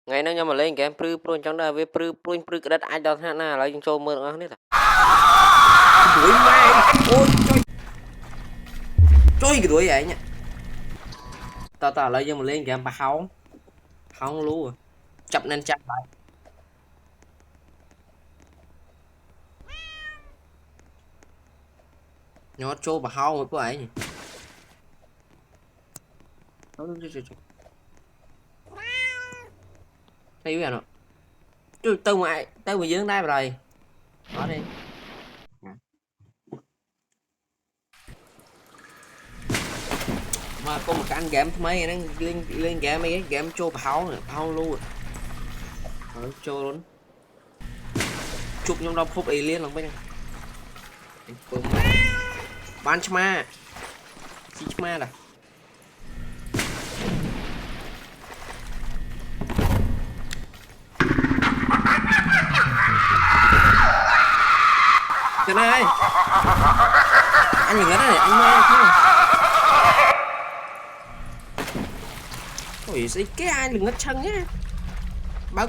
ngày nay nhưng mà lên cái prư prun trong đó với prư cái đất ai đó thế nào lấy cho mưa nó hết đuổi mày ôi trôi cái đuổi vậy nhá tao lấy cho mà lên cái bà hóng lú chập nên chặt lại nó trôi bà hóng một cái ấy thấy biết không chứ tao mà dưỡng đây rồi đó đi mà có một cái anh game mấy nó lên game mấy cái game cho pháo luôn cho luôn chụp nhóm đọc khúc alien lòng bên bán chma chi chma là cái này anh nhìn cái này anh mê chứ ôi gì cái ai đừng ngất chân nhá bắt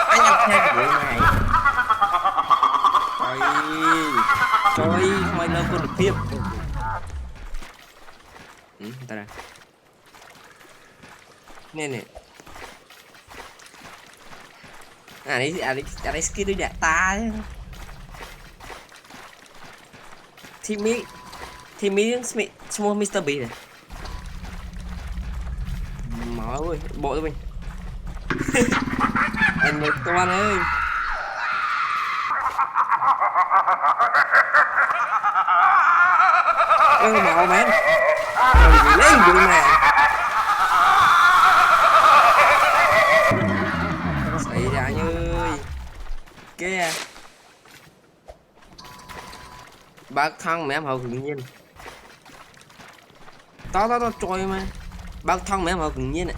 anh nhập theo cái này trời mày lên con được tiếp ta đây nè đấy skin đi đẹp ta thì mi small Mr. B này mở ơi bộ cho mình anh một con ơi màu mến lấy vụ này xảy ra như cái bác thân mẹ hậu tự nhiên to trôi mà bác thân mẹ hậu tự nhiên này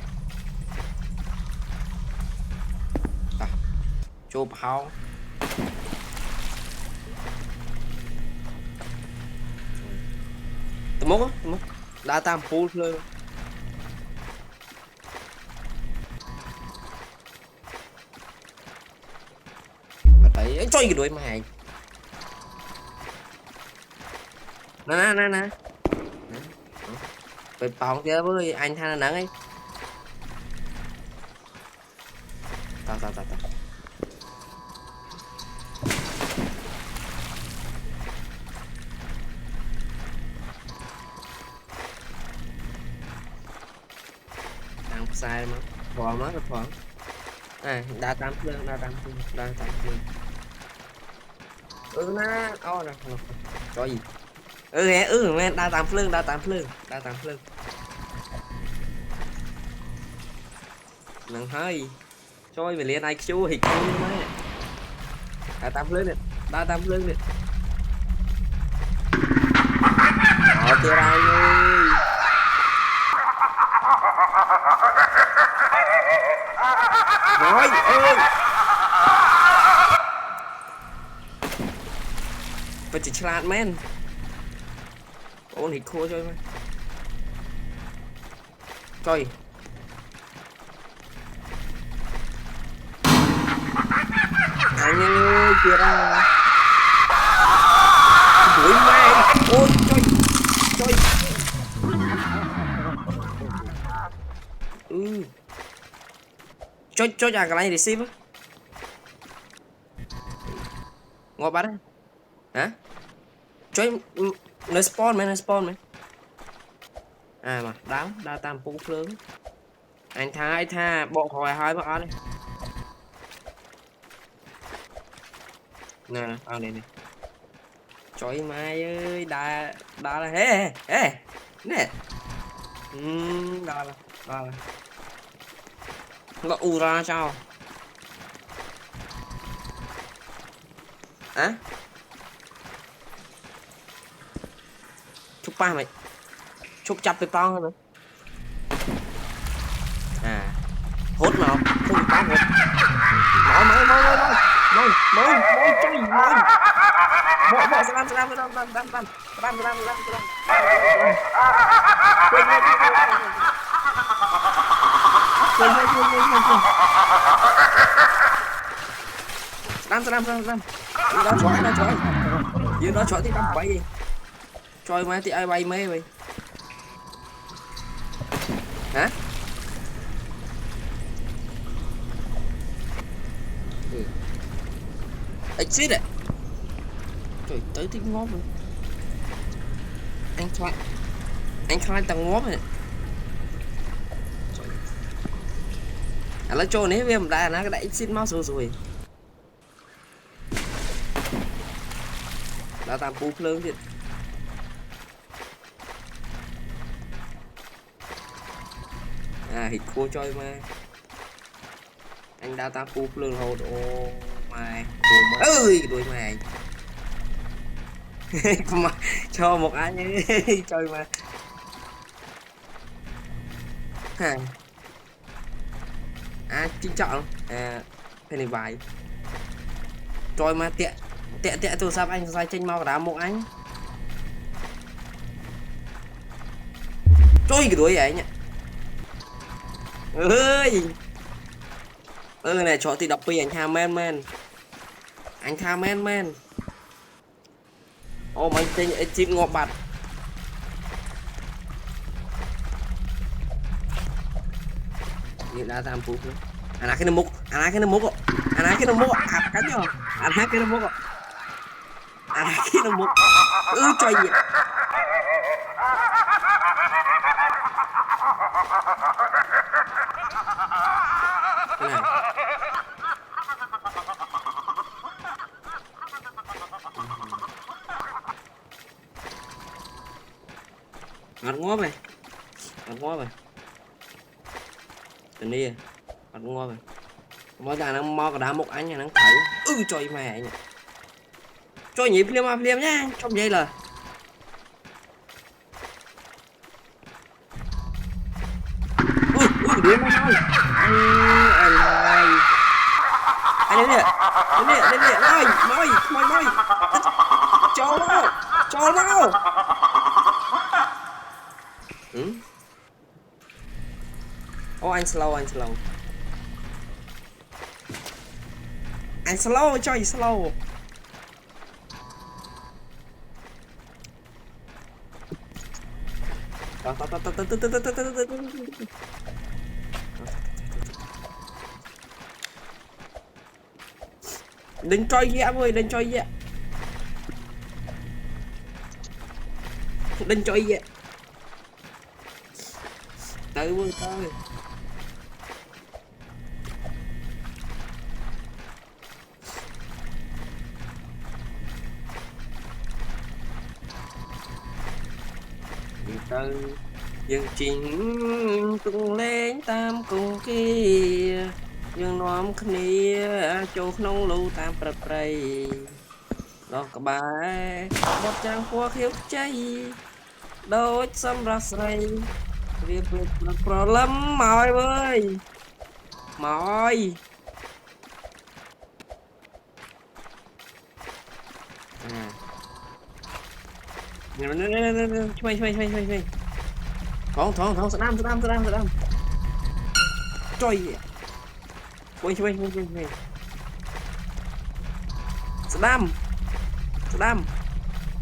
chụp hậu tụi mốt đã tam full luôn tại chơi cái đuổi mày nè phải bỏng chứ với anh tha nắng ấy tao đang sai mà thoáng nó thoáng à đa tam phương na ô nè có gì men đa tam phương nằng hơi chơi về liền ai chú hịch luôn mấy đa tam phương này họ chưa ra ơi nói ơi phải chỉ chặt men ôn hịch khô chơi mà coi anh ơi kìa ra đuổi mày ôi chơi cho nhà cái này để xem ngồi bắt đấy hả chơi nó spawn mày à mà đa tam phú lớn anh tha bộ khỏi hai bác này nè này trời mai ơi đa là hê nè đa là nó ra sao á chúc ba mày chúc chặt với con hơn nữa à hốt nào không có hốt nói chơi nói bộ Salam. Yên đó chọi thì đâm bay đi. Chọi mà thì ai bay mê vậy? Hả? Exit đấy. Trời tới thì ngóp rồi. Anh khai tầng ngóp rồi. Nó cho nấy viêm đã nó đã exit máu rồi. Đã tam pu lớn thiệt. Hít khô chơi mà. Anh đã tam pu lớn hồn ô mày. Ơi đuổi mày. Mà cho một anh chơi mà. Chính trọng cái này vài trôi mà tệ tôi sao anh sai tranh mau đá một anh trôi cái đuổi vậy nhỉ này cho thì đọc pi anh tha men anh tha men ô mình tên chim ngọc bạch như đã làm phục nữa anh cái nó múc cái nó múc cái nhở anh cái nó múc trời gì ngọt ngóp này tình đi ngọt ngóp này mỗi lần nó mo cả đá một anh nó thấy trời mẹ nhỉ cho nhịp phim nhá trong vậy là đứa nó thôi anh đến nè mày cho nó anh slow cho anh slow đừng trôi dẹ ơi đừng trôi dẹ tới ơi tới từ dương chính tung lên tam cùng kia dương nóm khnia châu nông lưu tam bật prey đó các bạn một trang qua khiếu cháy đôi xăm ra say việc problem mỏi ơi mỏi mày thong Saddam trời quay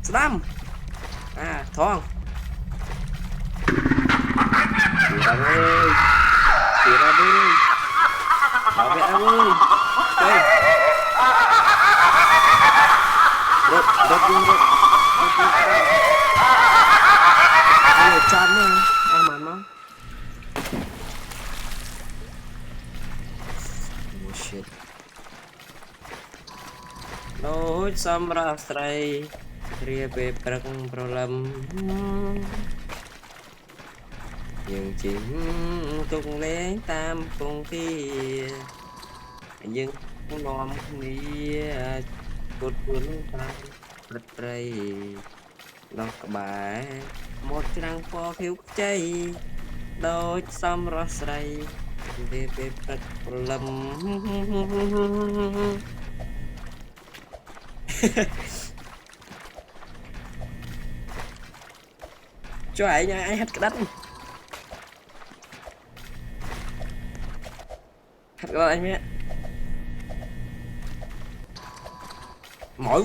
Saddam thong Tira ơi bảo vệ ơi đây đột chán nữa em mà oh shit đôi xăm ra stray ria về prang problem nhưng chính tung lên tam cùng kia nhưng nóm nia cột cuốn ta bật prey đó các bạn một trang phó khiếu cháy đôi xăm ra say về problem cho anh hát cái đất hát cái đất anh nhé mỏi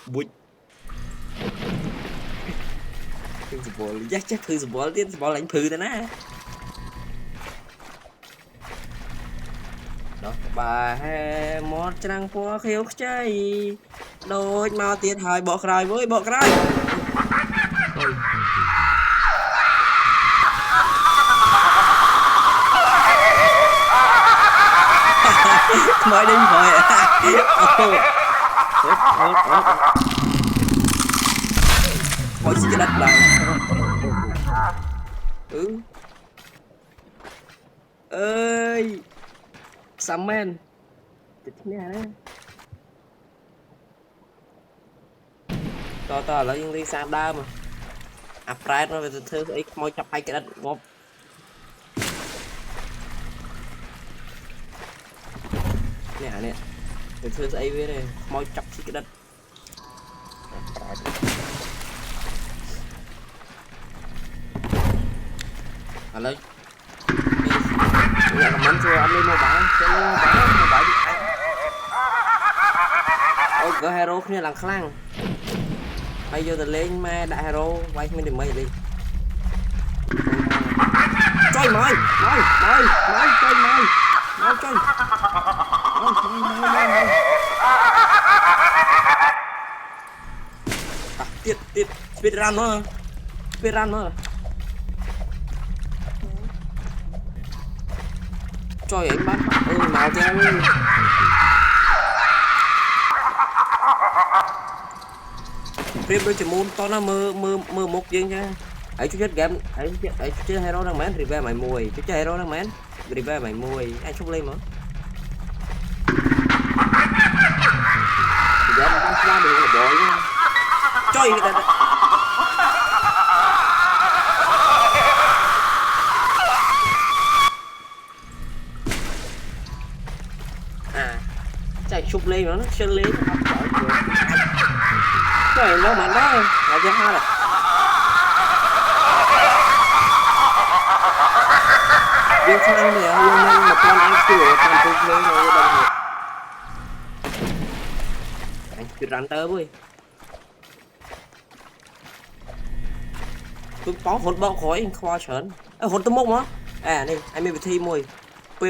bụi thư sự bò chắc thư sự bò tiến bò lạnh thư thế na đó bà hè một trăng qua khiêu chơi đôi mau tiền hỏi bỏ rồi với bỏ rồi mới đến rồi ôi xin đất lại ơi sắm men to là những đi xa đa mà upgrade nó về thứ ấy môi chọc hai cái đất ngộp nè từ thứ ấy với này môi chọc cái đất à lấy nhà comment cho anh đi mua bán đi anh ôi có hero kia làm khăn bây giờ thì lên mà đại hero quay mình tìm mày đi chơi mày chơi tiết speedrun nó trời anh bắn màu theo phim đôi chỉ muốn to nó mơ một dương nha ấy chú chết game ấy chú chết hero đang mến revive mày mùi chú chết hero đang mến revive mày mùi anh chúc lên mà giờ nó bắn ra được là bội nha trời chạy chụp lên nó chân lên rồi nó mà đó là cho hai là dương sang này dương lên một con anh chịu thành chụp lên rồi đồng hồ anh cứ rắn tớ vui tôi có hột bao khói khoa chớn hột tôm mốc mà à này anh mới bị thi mùi pe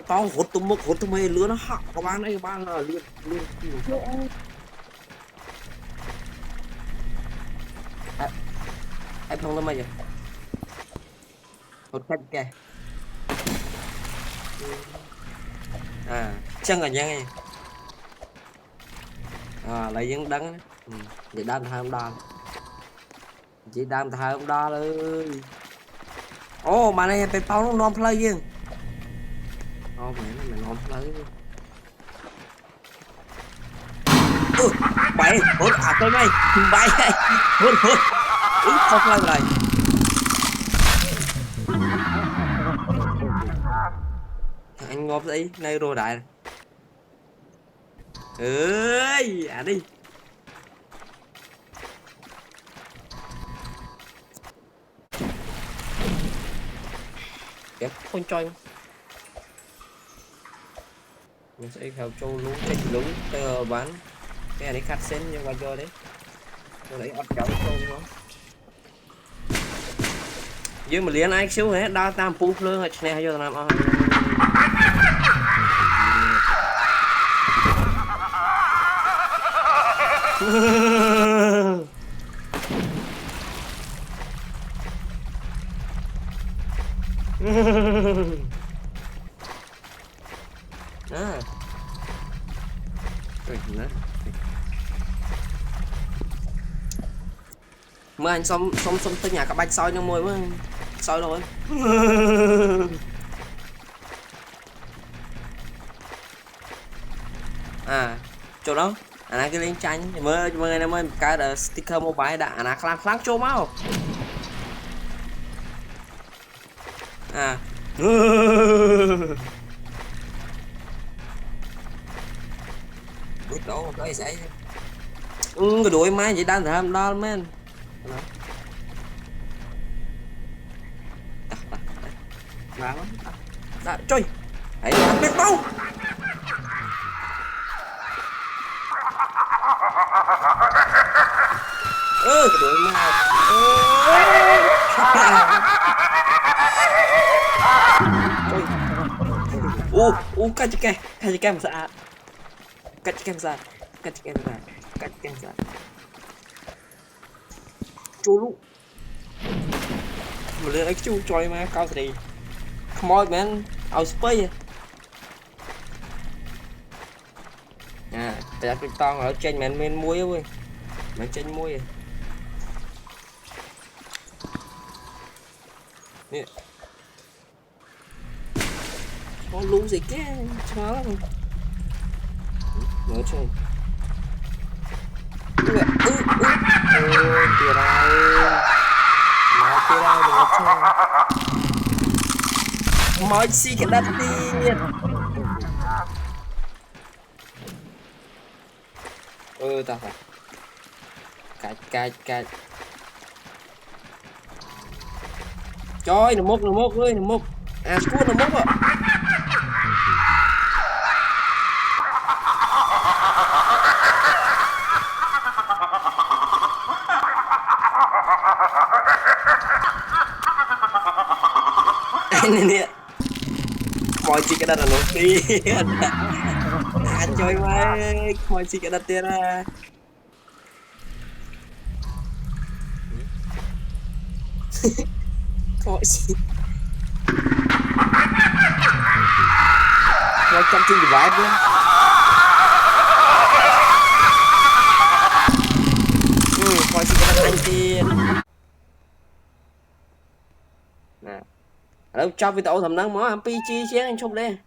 bao hột tôm mốc hột tôm mê lứa nó hắc các bạn đây bạn là luôn em không làm gì hột khách kìa à chân là nhang này à lấy những đắng vậy đam thay không đam chỉ đam thay không đo ơi ô mà này pe bao nó non play dương ô mày non play bay hốt à tôi ngay bay hốt không play rồi anh ngộp đấy nay rồi đại ơi à đi kẹp con chơi mình sẽ theo châu lú chạy lú bán cái này cắt xén như qua cho đấy tôi lấy ớt kéo châu đúng không nhưng mà liền ai xíu hết đa tam phu lương hay này cho làm à mới anh xong tới nhà các bạch soi trong môi mới soi rồi à chỗ đó anh ấy cái lên tranh mới ngày mới cái là sticker mobile đã anh ấy khlang chỗ máu à biết đâu cái giấy cái đuổi mai vậy đang thèm đo men đó đó chơi hãy làm biết đâu cái đuổi mai Kajike masaan. Kajike masaan. Kajike masaan. Kajike masaan. Chulu. Boleh lagi chu coy mà cao thì. Come on man, out space. Bây giờ cái tông ở trên men muối ơi. Men trên muối à. Nè. Có lú gì cái chó lắm. Mở chơi. Ôi kìa đây. Nói kìa đây đừng có chơi. Mọi gì cái đất tiền. Tao phải. Cạch. Trời, nó mốc ơi, nó mốc. À, school nó mốc ạ. Anh nè. Mọi gì cái đất là nổi tiền. Chơi mà, mọi gì cái đất tiền ra. Mọi gì. Welcome to the vibe luôn. Mọi gì cái đất anh tiền. Nè. Đâu cho video thầm năng mó PG chứ anh chụp đây.